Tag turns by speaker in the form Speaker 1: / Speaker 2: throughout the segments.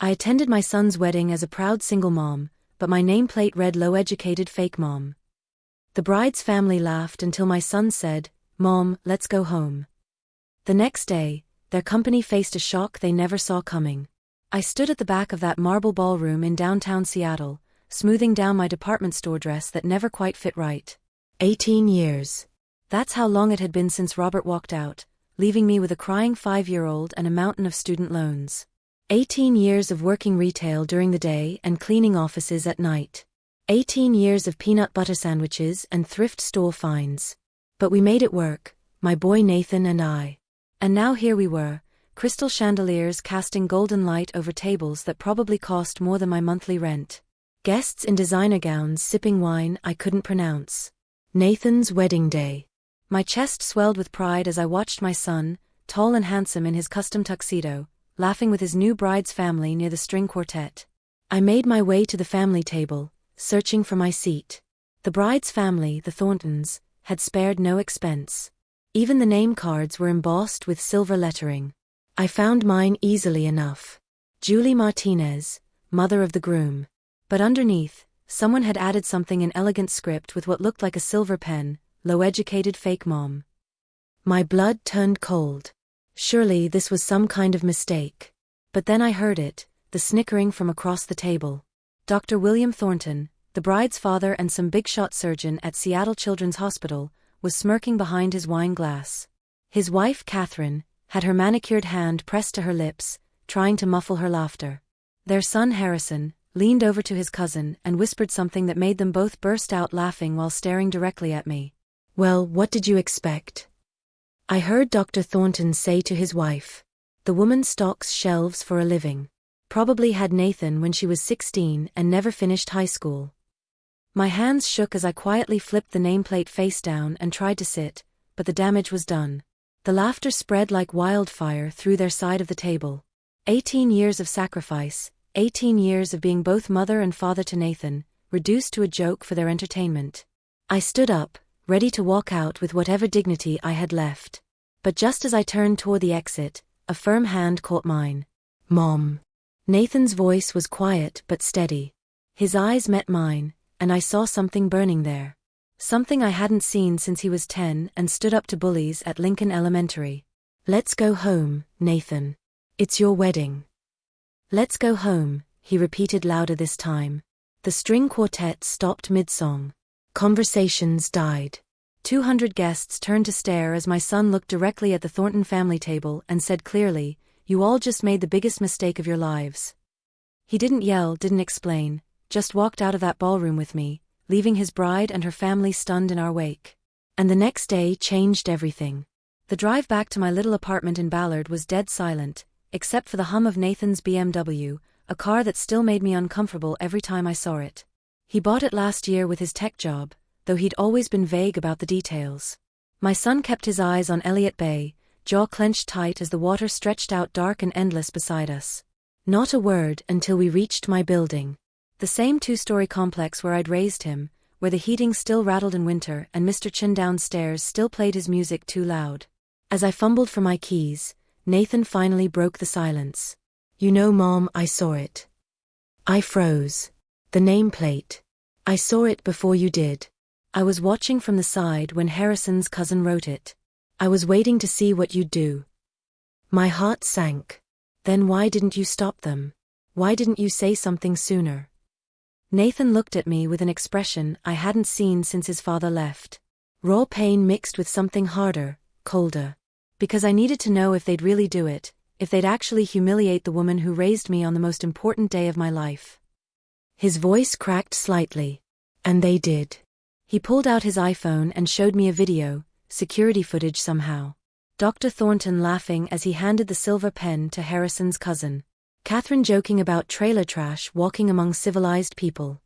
Speaker 1: I attended my son's wedding as a proud single mom, but my nameplate read low-educated fake mom. The bride's family laughed until my son said, "Mom, let's go home." The next day, their company faced a shock they never saw coming. I stood at the back of that marble ballroom in downtown Seattle, smoothing down my department store dress that never quite fit right. 18 years. That's how long it had been since Robert walked out, leaving me with a crying 5-year-old and a mountain of student loans. 18 years of working retail during the day and cleaning offices at night. 18 years of peanut butter sandwiches and thrift store finds. But we made it work, my boy Nathan and I. And now here we were, crystal chandeliers casting golden light over tables that probably cost more than my monthly rent. Guests in designer gowns sipping wine I couldn't pronounce. Nathan's wedding day. My chest swelled with pride as I watched my son, tall and handsome in his custom tuxedo, laughing with his new bride's family near the string quartet. I made my way to the family table, searching for my seat. The bride's family, the Thorntons, had spared no expense. Even the name cards were embossed with silver lettering. I found mine easily enough. Julie Martinez, mother of the groom. But underneath, someone had added something in elegant script with what looked like a silver pen, low-educated fake mom. My blood turned cold. Surely this was some kind of mistake. But then I heard it, the snickering from across the table. Dr. William Thornton, the bride's father and some big-shot surgeon at Seattle Children's Hospital, was smirking behind his wine glass. His wife, Catherine, had her manicured hand pressed to her lips, trying to muffle her laughter. Their son, Harrison, leaned over to his cousin and whispered something that made them both burst out laughing while staring directly at me. "Well, what did you expect?" I heard Dr. Thornton say to his wife. The woman stocks shelves for a living. Probably had Nathan when she was 16 and never finished high school. My hands shook as I quietly flipped the nameplate face down and tried to sit, but the damage was done. The laughter spread like wildfire through their side of the table. 18 years of sacrifice, 18 years of being both mother and father to Nathan, reduced to a joke for their entertainment. I stood up, ready to walk out with whatever dignity I had left. But just as I turned toward the exit, a firm hand caught mine. "Mom." Nathan's voice was quiet but steady. His eyes met mine, and I saw something burning there. Something I hadn't seen since he was 10 and stood up to bullies at Lincoln Elementary. "Let's go home, Nathan. It's your wedding." "Let's go home," he repeated louder this time. The string quartet stopped mid-song. Conversations died. 200 guests turned to stare as my son looked directly at the Thornton family table and said clearly, "You all just made the biggest mistake of your lives." He didn't yell, didn't explain, just walked out of that ballroom with me, leaving his bride and her family stunned in our wake. And the next day changed everything. The drive back to my little apartment in Ballard was dead silent, except for the hum of Nathan's BMW, a car that still made me uncomfortable every time I saw it. He bought it last year with his tech job, though he'd always been vague about the details. My son kept his eyes on Elliott Bay, jaw clenched tight as the water stretched out dark and endless beside us. Not a word until we reached my building. The same 2-story complex where I'd raised him, where the heating still rattled in winter and Mr. Chin downstairs still played his music too loud. As I fumbled for my keys, Nathan finally broke the silence. "You know, Mom, I saw it." I froze. The nameplate. I saw it before you did. I was watching from the side when Harrison's cousin wrote it. I was waiting to see what you'd do. My heart sank. Then why didn't you stop them? Why didn't you say something sooner? Nathan looked at me with an expression I hadn't seen since his father left. Raw pain mixed with something harder, colder. Because I needed to know if they'd really do it, if they'd actually humiliate the woman who raised me on the most important day of my life. His voice cracked slightly. And they did. He pulled out his iPhone and showed me a video, security footage somehow. Dr. Thornton laughing as he handed the silver pen to Harrison's cousin. Catherine joking about trailer trash walking among civilized people.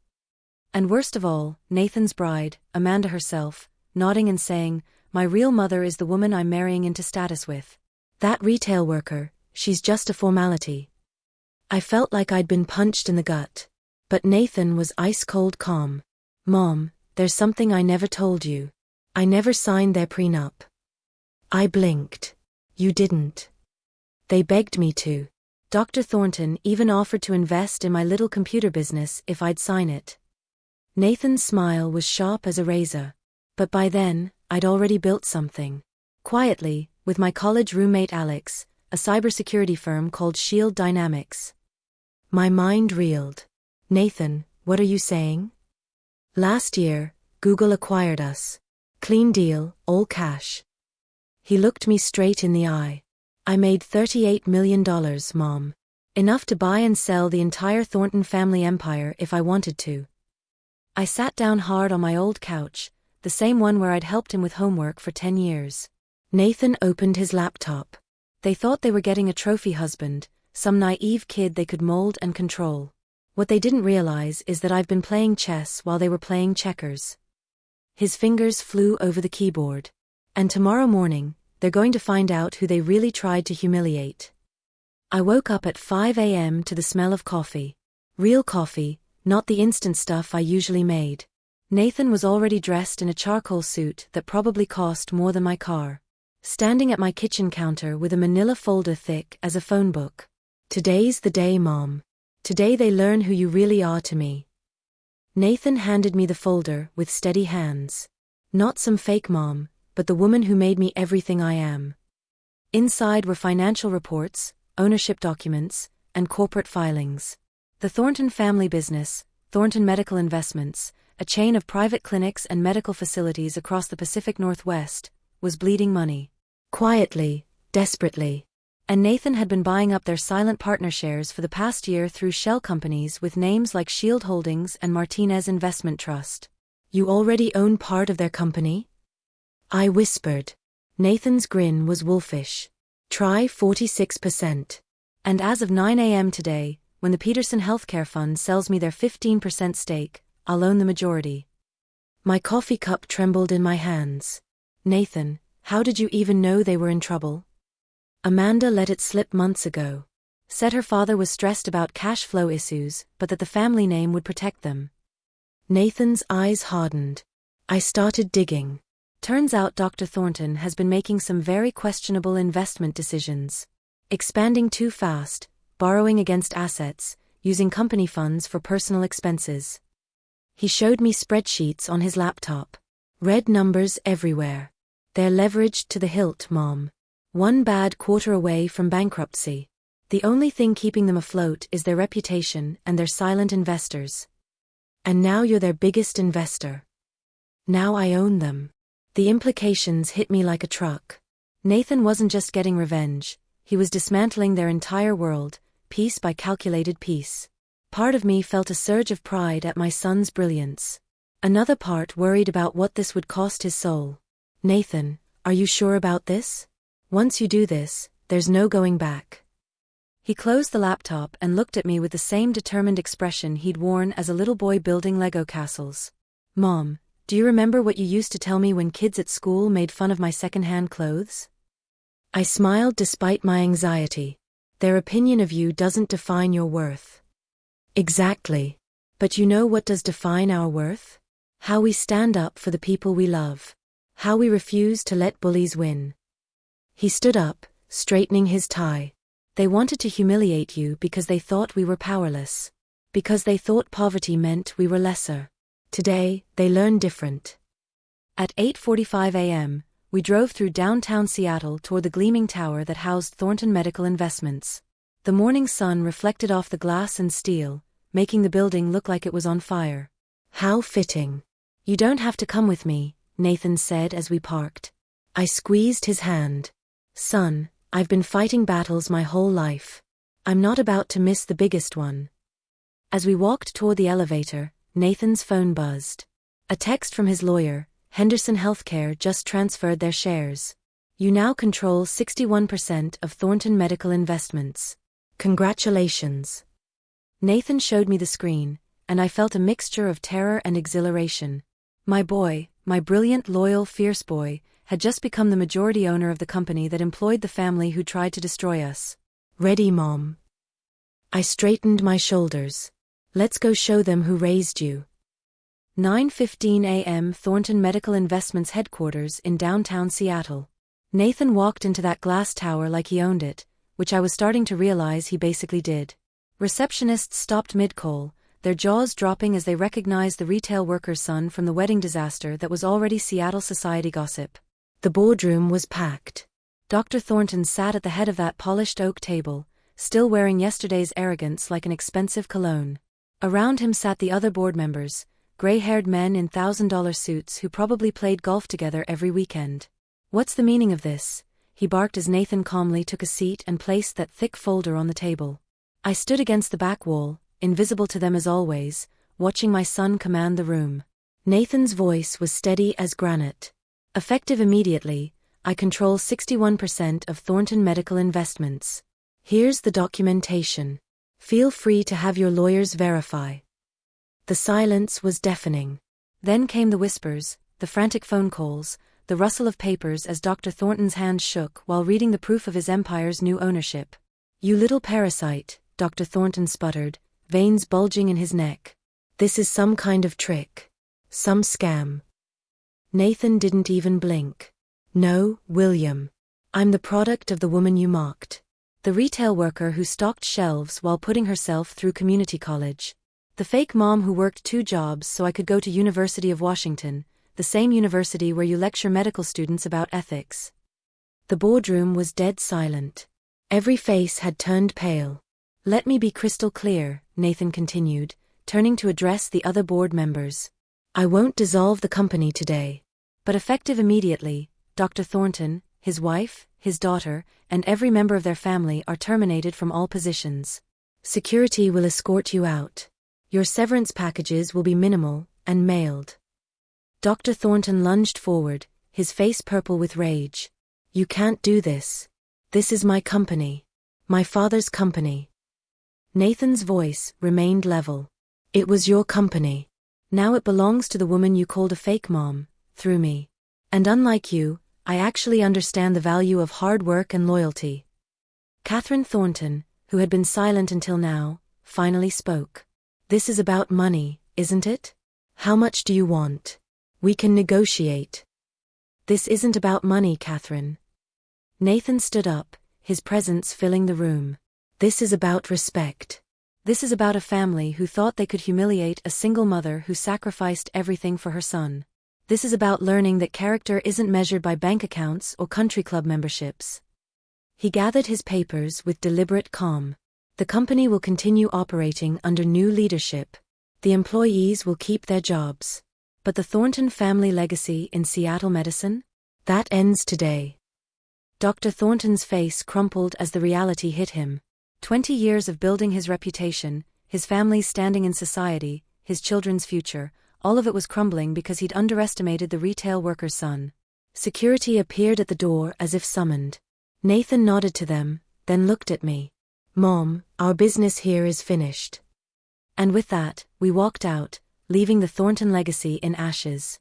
Speaker 1: And worst of all, Nathan's bride, Amanda herself, nodding and saying, "My real mother is the woman I'm marrying into status with. That retail worker, she's just a formality." I felt like I'd been punched in the gut. But Nathan was ice-cold calm. "Mom, there's something I never told you. I never signed their prenup." I blinked. "You didn't." "They begged me to." Dr. Thornton even offered to invest in my little computer business if I'd sign it. Nathan's smile was sharp as a razor. But by then, I'd already built something. Quietly, with my college roommate Alex, a cybersecurity firm called Shield Dynamics. My mind reeled. Nathan, what are you saying? Last year, Google acquired us. Clean deal, all cash. He looked me straight in the eye. I made $38 million, Mom. Enough to buy and sell the entire Thornton family empire if I wanted to. I sat down hard on my old couch, the same one where I'd helped him with homework for 10 years. Nathan opened his laptop. They thought they were getting a trophy husband, some naive kid they could mold and control. What they didn't realize is that I've been playing chess while they were playing checkers. His fingers flew over the keyboard. And tomorrow morning, they're going to find out who they really tried to humiliate. I woke up at 5 a.m. to the smell of coffee. Real coffee, not the instant stuff I usually made. Nathan was already dressed in a charcoal suit that probably cost more than my car. Standing at my kitchen counter with a manila folder thick as a phone book. Today's the day, Mom. Today they learn who you really are to me. Nathan handed me the folder with steady hands. Not some fake mom, but the woman who made me everything I am. Inside were financial reports, ownership documents, and corporate filings. The Thornton family business, Thornton Medical Investments, a chain of private clinics and medical facilities across the Pacific Northwest, was bleeding money. Quietly, desperately. And Nathan had been buying up their silent partner shares for the past year through shell companies with names like Shield Holdings and Martinez Investment Trust. You already own part of their company? I whispered. Nathan's grin was wolfish. Try 46%. And as of 9 a.m. today, when the Peterson Healthcare Fund sells me their 15% stake, I'll own the majority. My coffee cup trembled in my hands. Nathan, how did you even know they were in trouble? Amanda let it slip months ago. Said her father was stressed about cash flow issues, but that the family name would protect them. Nathan's eyes hardened. I started digging. Turns out Dr. Thornton has been making some very questionable investment decisions. Expanding too fast, borrowing against assets, using company funds for personal expenses. He showed me spreadsheets on his laptop. Red numbers everywhere. They're leveraged to the hilt, Mom. One bad quarter away from bankruptcy. The only thing keeping them afloat is their reputation and their silent investors. And now you're their biggest investor. Now I own them. The implications hit me like a truck. Nathan wasn't just getting revenge, he was dismantling their entire world, piece by calculated piece. Part of me felt a surge of pride at my son's brilliance. Another part worried about what this would cost his soul. Nathan, are you sure about this? Once you do this, there's no going back. He closed the laptop and looked at me with the same determined expression he'd worn as a little boy building Lego castles. Mom, do you remember what you used to tell me when kids at school made fun of my second-hand clothes? I smiled despite my anxiety. Their opinion of you doesn't define your worth. Exactly. But you know what does define our worth? How we stand up for the people we love. How we refuse to let bullies win. He stood up, straightening his tie. They wanted to humiliate you because they thought we were powerless. Because they thought poverty meant we were lesser. Today, they learn different. At 8:45 a.m., we drove through downtown Seattle toward the gleaming tower that housed Thornton Medical Investments. The morning sun reflected off the glass and steel, making the building look like it was on fire. How fitting. You don't have to come with me, Nathan said as we parked. I squeezed his hand. Son, I've been fighting battles my whole life. I'm not about to miss the biggest one. As we walked toward the elevator, Nathan's phone buzzed. A text from his lawyer, Henderson Healthcare just transferred their shares. You now control 61% of Thornton Medical Investments. Congratulations. Nathan showed me the screen, and I felt a mixture of terror and exhilaration. My boy, my brilliant, loyal, fierce boy, had just become the majority owner of the company that employed the family who tried to destroy us. Ready, Mom? I straightened my shoulders. Let's go show them who raised you. 9:15 a.m. Thornton Medical Investments headquarters in downtown Seattle. Nathan walked into that glass tower like he owned it, which I was starting to realize he basically did. Receptionists stopped mid-call, their jaws dropping as they recognized the retail worker's son from the wedding disaster that was already Seattle society gossip. The boardroom was packed. Dr. Thornton sat at the head of that polished oak table, still wearing yesterday's arrogance like an expensive cologne. Around him sat the other board members, gray-haired men in $1,000 suits who probably played golf together every weekend. "What's the meaning of this?" he barked as Nathan calmly took a seat and placed that thick folder on the table. I stood against the back wall, invisible to them as always, watching my son command the room. Nathan's voice was steady as granite. "Effective immediately, I control 61% of Thornton Medical Investments. Here's the documentation. Feel free to have your lawyers verify." The silence was deafening. Then came the whispers, the frantic phone calls, the rustle of papers as Dr. Thornton's hands shook while reading the proof of his empire's new ownership. "You little parasite," Dr. Thornton sputtered, veins bulging in his neck. "This is some kind of trick. Some scam." Nathan didn't even blink. "No, William. I'm the product of the woman you mocked. The retail worker who stocked shelves while putting herself through community college. The fake mom who worked 2 jobs so I could go to University of Washington, the same university where you lecture medical students about ethics." The boardroom was dead silent. Every face had turned pale. "Let me be crystal clear," Nathan continued, turning to address the other board members. "I won't dissolve the company today. But effective immediately, Dr. Thornton, his wife, his daughter, and every member of their family are terminated from all positions. Security will escort you out. Your severance packages will be minimal and mailed." Dr. Thornton lunged forward, his face purple with rage. "You can't do this. This is my company. My father's company." Nathan's voice remained level. "It was your company. Now it belongs to the woman you called a fake mom, through me. And unlike you, I actually understand the value of hard work and loyalty." Catherine Thornton, who had been silent until now, finally spoke. "This is about money, isn't it? How much do you want? We can negotiate." "This isn't about money, Catherine." Nathan stood up, his presence filling the room. "This is about respect. This is about a family who thought they could humiliate a single mother who sacrificed everything for her son. This is about learning that character isn't measured by bank accounts or country club memberships." He gathered his papers with deliberate calm. "The company will continue operating under new leadership. The employees will keep their jobs. But the Thornton family legacy in Seattle medicine? That ends today." Dr. Thornton's face crumpled as the reality hit him. 20 years of building his reputation, his family's standing in society, his children's future, all of it was crumbling because he'd underestimated the retail worker's son. Security appeared at the door as if summoned. Nathan nodded to them, then looked at me. "Mom, our business here is finished." And with that, we walked out, leaving the Thornton legacy in ashes.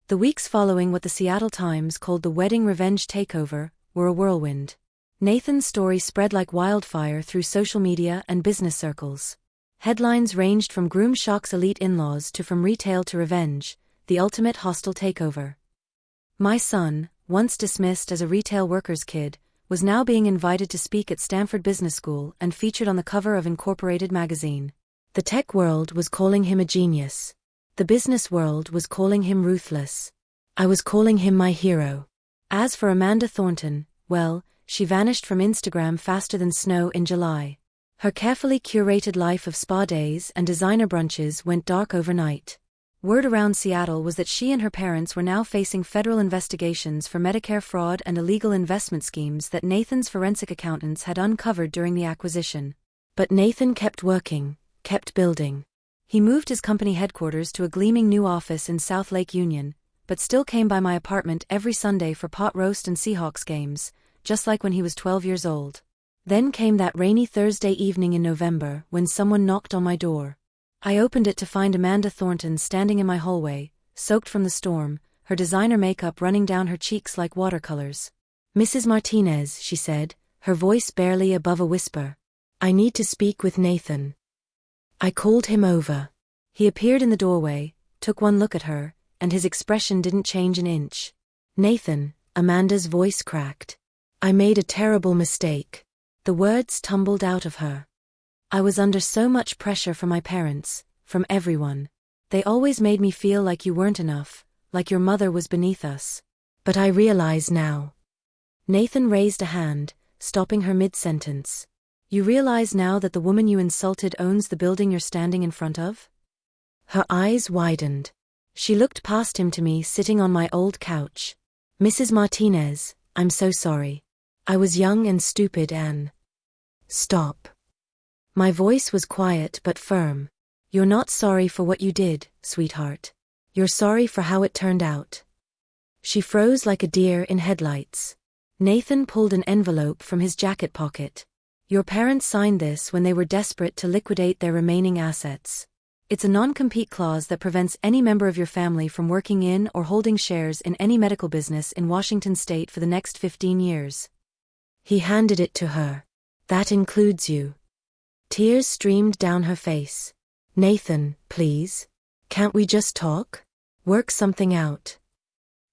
Speaker 1: The weeks following what the Seattle Times called the wedding revenge takeover were a whirlwind. Nathan's story spread like wildfire through social media and business circles. Headlines ranged from groom shocks elite in-laws to from retail to revenge, the ultimate hostile takeover. My son, once dismissed as a retail worker's kid, was now being invited to speak at Stanford Business School and featured on the cover of Incorporated magazine. The tech world was calling him a genius. The business world was calling him ruthless. I was calling him my hero. As for Amanda Thornton, well, she vanished from Instagram faster than snow in July. Her carefully curated life of spa days and designer brunches went dark overnight. Word around Seattle was that she and her parents were now facing federal investigations for Medicare fraud and illegal investment schemes that Nathan's forensic accountants had uncovered during the acquisition. But Nathan kept working, kept building. He moved his company headquarters to a gleaming new office in South Lake Union, but still came by my apartment every Sunday for pot roast and Seahawks games, just like when he was 12 years old. Then came that rainy Thursday evening in November when someone knocked on my door. I opened it to find Amanda Thornton standing in my hallway, soaked from the storm, her designer makeup running down her cheeks like watercolors. "Mrs. Martinez," she said, her voice barely above a whisper. "I need to speak with Nathan." I called him over. He appeared in the doorway, took one look at her, and his expression didn't change an inch. "Nathan," Amanda's voice cracked. "I made a terrible mistake. The words tumbled out of her. I was under so much pressure from my parents, from everyone. They always made me feel like you weren't enough, like your mother was beneath us. But I realize now. Nathan raised a hand, stopping her mid-sentence. You realize now that the woman you insulted owns the building you're standing in front of? Her eyes widened. She looked past him to me sitting on my old couch. Mrs. Martinez, I'm so sorry. I was young and stupid and… Stop. My voice was quiet but firm. You're not sorry for what you did, sweetheart. You're sorry for how it turned out. She froze like a deer in headlights. Nathan pulled an envelope from his jacket pocket. Your parents signed this when they were desperate to liquidate their remaining assets. It's a non-compete clause that prevents any member of your family from working in or holding shares in any medical business in Washington state for the next 15 years. He handed it to her. That includes you. Tears streamed down her face. Nathan, please. Can't we just talk? Work something out.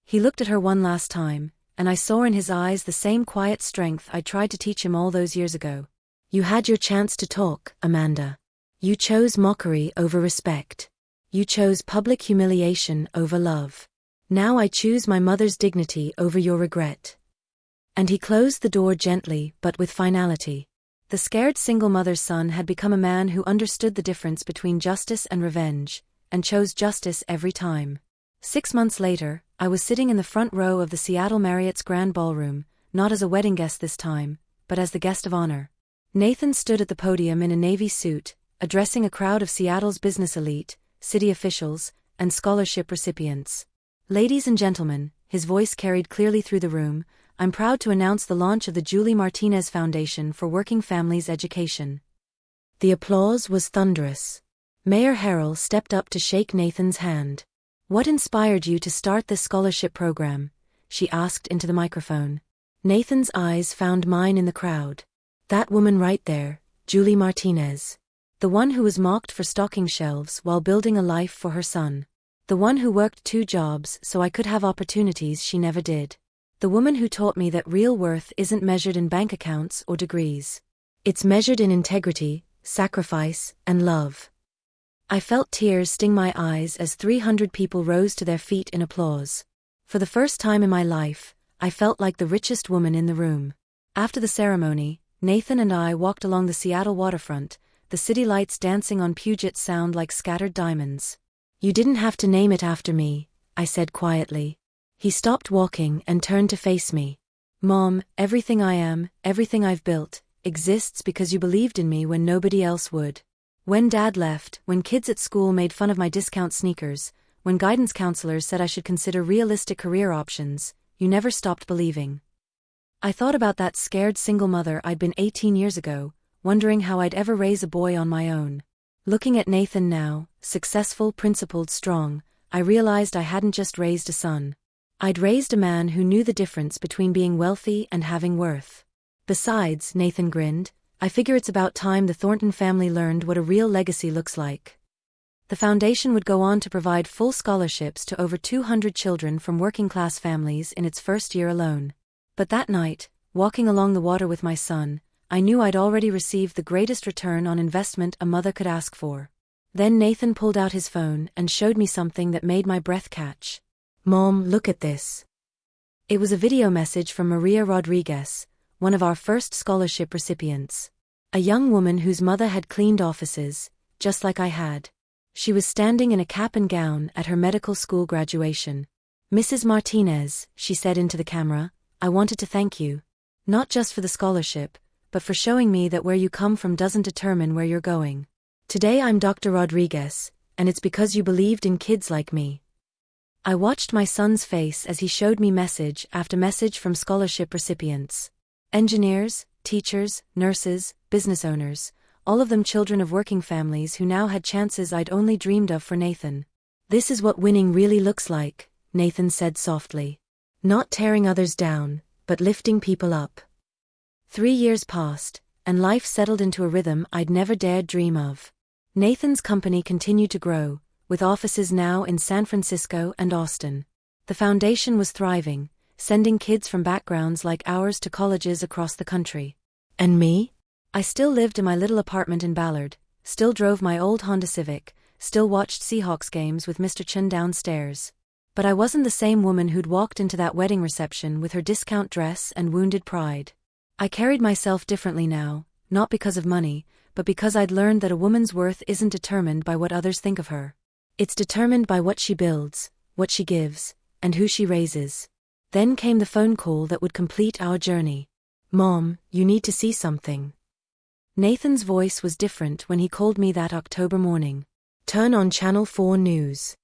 Speaker 1: He looked at her one last time, and I saw in his eyes the same quiet strength I tried to teach him all those years ago. You had your chance to talk, Amanda. You chose mockery over respect. You chose public humiliation over love. Now I choose my mother's dignity over your regret. And he closed the door gently but with finality. The scared single mother's son had become a man who understood the difference between justice and revenge, and chose justice every time. 6 months later, I was sitting in the front row of the Seattle Marriott's Grand Ballroom, not as a wedding guest this time, but as the guest of honor. Nathan stood at the podium in a navy suit, addressing a crowd of Seattle's business elite, city officials, and scholarship recipients. Ladies and gentlemen, his voice carried clearly through the room, I'm proud to announce the launch of the Julie Martinez Foundation for Working Families Education. The applause was thunderous. Mayor Harrell stepped up to shake Nathan's hand. What inspired you to start this scholarship program? She asked into the microphone. Nathan's eyes found mine in the crowd. That woman right there, Julie Martinez. The one who was mocked for stocking shelves while building a life for her son. The one who worked 2 jobs so I could have opportunities she never did. The woman who taught me that real worth isn't measured in bank accounts or degrees. It's measured in integrity, sacrifice, and love. I felt tears sting my eyes as 300 people rose to their feet in applause. For the first time in my life, I felt like the richest woman in the room. After the ceremony, Nathan and I walked along the Seattle waterfront, the city lights dancing on Puget Sound like scattered diamonds. You didn't have to name it after me, I said quietly. He stopped walking and turned to face me. Mom, everything I am, everything I've built, exists because you believed in me when nobody else would. When Dad left, when kids at school made fun of my discount sneakers, when guidance counselors said I should consider realistic career options, you never stopped believing. I thought about that scared single mother I'd been 18 years ago, wondering how I'd ever raise a boy on my own. Looking at Nathan now, successful, principled, strong, I realized I hadn't just raised a son. I'd raised a man who knew the difference between being wealthy and having worth. Besides, Nathan grinned, I figure it's about time the Thornton family learned what a real legacy looks like. The foundation would go on to provide full scholarships to over 200 children from working-class families in its first year alone. But that night, walking along the water with my son, I knew I'd already received the greatest return on investment a mother could ask for. Then Nathan pulled out his phone and showed me something that made my breath catch. Mom, look at this. It was a video message from Maria Rodriguez, one of our first scholarship recipients. A young woman whose mother had cleaned offices, just like I had. She was standing in a cap and gown at her medical school graduation. Mrs. Martinez, she said into the camera, I wanted to thank you. Not just for the scholarship, but for showing me that where you come from doesn't determine where you're going. Today I'm Dr. Rodriguez, and it's because you believed in kids like me. I watched my son's face as he showed me message after message from scholarship recipients. Engineers, teachers, nurses, business owners, all of them children of working families who now had chances I'd only dreamed of for Nathan. This is what winning really looks like, Nathan said softly. Not tearing others down, but lifting people up. 3 years passed, and life settled into a rhythm I'd never dared dream of. Nathan's company continued to grow, with offices now in San Francisco and Austin. The foundation was thriving, sending kids from backgrounds like ours to colleges across the country. And me? I still lived in my little apartment in Ballard, still drove my old Honda Civic, still watched Seahawks games with Mr. Chun downstairs. But I wasn't the same woman who'd walked into that wedding reception with her discount dress and wounded pride. I carried myself differently now, not because of money, but because I'd learned that a woman's worth isn't determined by what others think of her. It's determined by what she builds, what she gives, and who she raises. Then came the phone call that would complete our journey. Mom, you need to see something. Nathan's voice was different when he called me that October morning. Turn on Channel 4 News.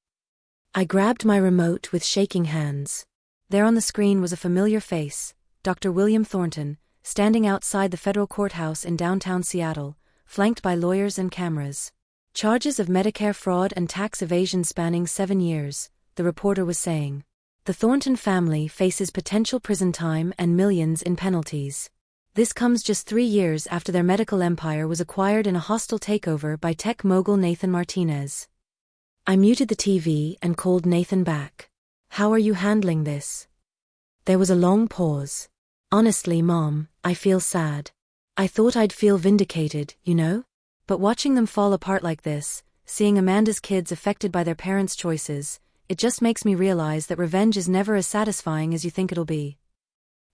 Speaker 1: I grabbed my remote with shaking hands. There on the screen was a familiar face, Dr. William Thornton, standing outside the federal courthouse in downtown Seattle, flanked by lawyers and cameras. Charges of Medicare fraud and tax evasion spanning 7 years, the reporter was saying. The Thornton family faces potential prison time and millions in penalties. This comes just 3 years after their medical empire was acquired in a hostile takeover by tech mogul Nathan Martinez. I muted the TV and called Nathan back. How are you handling this? There was a long pause. Honestly, Mom, I feel sad. I thought I'd feel vindicated, you know? But watching them fall apart like this, seeing Amanda's kids affected by their parents' choices, it just makes me realize that revenge is never as satisfying as you think it'll be.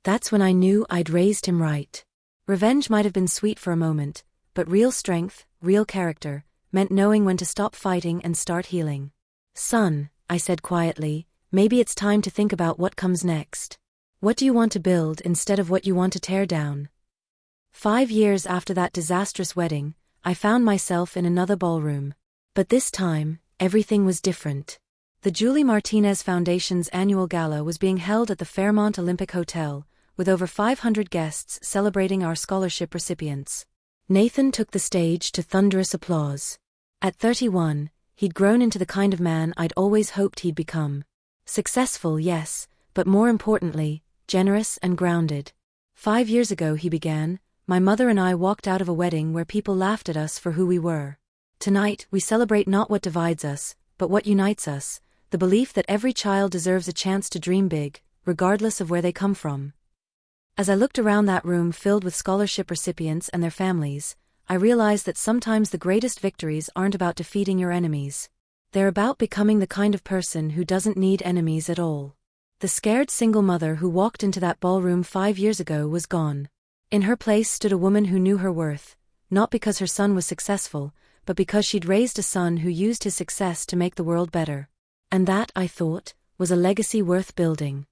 Speaker 1: That's when I knew I'd raised him right. Revenge might have been sweet for a moment, but real strength, real character, meant knowing when to stop fighting and start healing. Son, I said quietly, maybe it's time to think about what comes next. What do you want to build instead of what you want to tear down? 5 years after that disastrous wedding, I found myself in another ballroom. But this time, everything was different. The Julie Martinez Foundation's annual gala was being held at the Fairmont Olympic Hotel, with over 500 guests celebrating our scholarship recipients. Nathan took the stage to thunderous applause. At 31, he'd grown into the kind of man I'd always hoped he'd become. Successful, yes, but more importantly, generous and grounded. 5 years ago, he began, my mother and I walked out of a wedding where people laughed at us for who we were. Tonight, we celebrate not what divides us, but what unites us, the belief that every child deserves a chance to dream big, regardless of where they come from. As I looked around that room filled with scholarship recipients and their families, I realized that sometimes the greatest victories aren't about defeating your enemies. They're about becoming the kind of person who doesn't need enemies at all. The scared single mother who walked into that ballroom 5 years ago was gone. In her place stood a woman who knew her worth, not because her son was successful, but because she'd raised a son who used his success to make the world better. And that, I thought, was a legacy worth building.